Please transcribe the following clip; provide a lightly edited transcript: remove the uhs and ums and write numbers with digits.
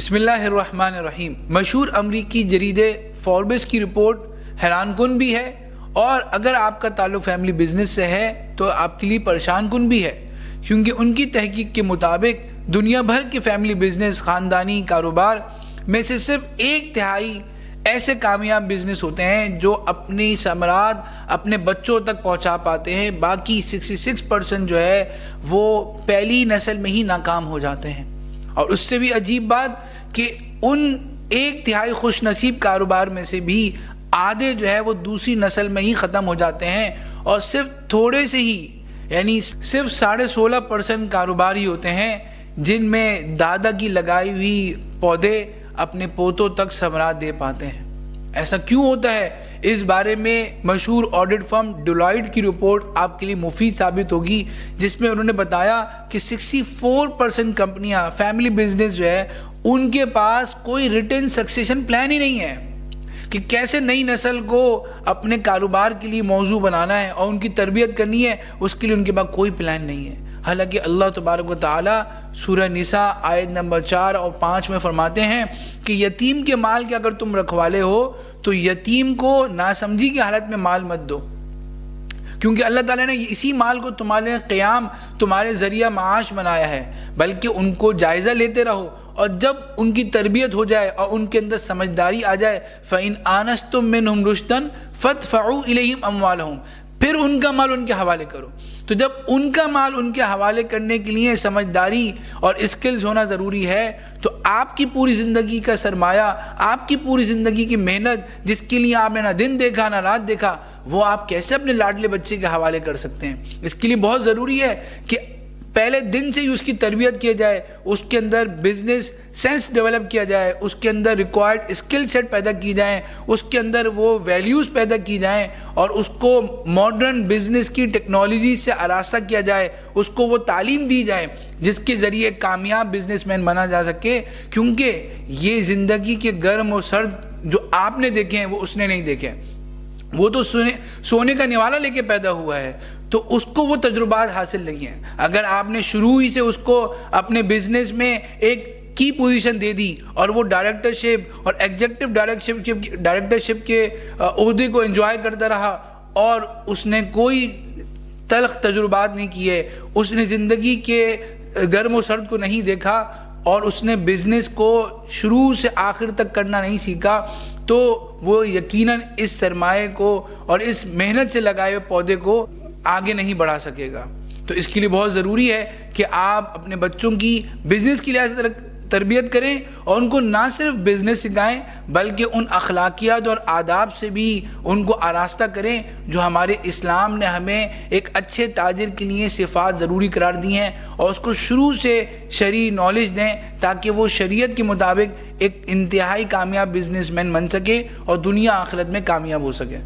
بسم اللہ الرحمن الرحیم۔ مشہور امریکی جریدے فوربس کی رپورٹ حیران کن بھی ہے، اور اگر آپ کا تعلق فیملی بزنس سے ہے تو آپ کے لیے پریشان کن بھی ہے، کیونکہ ان کی تحقیق کے مطابق دنیا بھر کے فیملی بزنس خاندانی کاروبار میں سے صرف 1/3 ایسے کامیاب بزنس ہوتے ہیں جو اپنی ثمرات اپنے بچوں تک پہنچا پاتے ہیں۔ باقی 66% جو ہے وہ پہلی نسل میں ہی ناکام ہو جاتے ہیں۔ اور اس سے بھی عجیب بات کہ ان 1/3 خوش نصیب کاروبار میں سے بھی آدھے جو ہے وہ دوسری نسل میں ہی ختم ہو جاتے ہیں، اور صرف تھوڑے سے ہی یعنی صرف 16.5% کاروبار ہی ہوتے ہیں جن میں دادا کی لگائی ہوئی پودے اپنے پوتوں تک ثمرات دے پاتے ہیں۔ ایسا کیوں ہوتا ہے؟ اس بارے میں مشہور آڈٹ فرم ڈیلائٹ کی رپورٹ آپ کے لیے مفید ثابت ہوگی، جس میں انہوں نے بتایا کہ 64% کمپنیاں فیملی بزنس جو ہے ان کے پاس کوئی ریٹن سکسیشن پلان ہی نہیں ہے کہ کیسے نئی نسل کو اپنے کاروبار کے لیے موضوع بنانا ہے اور ان کی تربیت کرنی ہے، اس کے لیے ان کے پاس کوئی پلان نہیں ہے۔ حالانکہ اللہ تبارک و تعالی سورہ نساء آیت نمبر 4 اور 5 میں فرماتے ہیں کہ یتیم کے مال کے اگر تم رکھوالے ہو تو یتیم کو ناسمجھی کی حالت میں مال مت دو، کیونکہ اللہ تعالیٰ نے اسی مال کو تمہارے قیام تمہارے ذریعہ معاش بنایا ہے، بلکہ ان کو جائزہ لیتے رہو، اور جب ان کی تربیت ہو جائے اور ان کے اندر سمجھداری آ جائے فَإِنْ آنَسْتُم مِّنْهُمْ رُشْدًا فَادْفَعُوا إِلَيْهِمْ أَمْوَالَهُم، پھر ان کا مال ان کے حوالے کرو۔ تو جب ان کا مال ان کے حوالے کرنے کے لیے سمجھداری اور اسکلز ہونا ضروری ہے، تو آپ کی پوری زندگی کا سرمایہ، آپ کی پوری زندگی کی محنت جس کے لیے آپ نے نہ دن دیکھا نہ رات دیکھا، وہ آپ کیسے اپنے لاڈلے بچے کے حوالے کر سکتے ہیں؟ اس کے لیے بہت ضروری ہے کہ پہلے دن سے ہی اس کی تربیت کیا جائے، اس کے اندر بزنس سینس ڈیولپ کیا جائے، اس کے اندر ریکوائرڈ اسکل سیٹ پیدا کی جائیں، اس کے اندر وہ ویلیوز پیدا کی جائیں، اور اس کو ماڈرن بزنس کی ٹیکنالوجی سے آراستہ کیا جائے، اس کو وہ تعلیم دی جائے جس کے ذریعے کامیاب بزنس مین بنا جا سکے، کیونکہ یہ زندگی کے گرم و سرد جو آپ نے دیکھے ہیں وہ اس نے نہیں دیکھے۔ وہ تو سونے کا نوالا لے کے پیدا ہوا ہے، تو اس کو وہ تجربات حاصل نہیں ہیں۔ اگر آپ نے شروع ہی سے اس کو اپنے بزنس میں ایک کی پوزیشن دے دی اور وہ ڈائریکٹرشپ اور ایگزیکٹو ڈائریکٹرشپ کے عہدے کو انجوائے کرتا رہا، اور اس نے کوئی تلخ تجربات نہیں کیے، اس نے زندگی کے گرم و سرد کو نہیں دیکھا، اور اس نے بزنس کو شروع سے آخر تک کرنا نہیں سیکھا، تو وہ یقیناً اس سرمایہ کو اور اس محنت سے لگائے ہوئے پودے کو آگے نہیں بڑھا سکے گا۔ تو اس کے لیے بہت ضروری ہے کہ آپ اپنے بچوں کی بزنس کی لحاظ سے تربیت کریں، اور ان کو نہ صرف بزنس سکھائیں بلکہ ان اخلاقیات اور آداب سے بھی ان کو آراستہ کریں جو ہمارے اسلام نے ہمیں ایک اچھے تاجر کے لیے صفات ضروری قرار دی ہیں، اور اس کو شروع سے شرعی نالج دیں تاکہ وہ شریعت کے مطابق ایک انتہائی کامیاب بزنس مین بن سکے اور دنیا آخرت میں کامیاب ہو سکے۔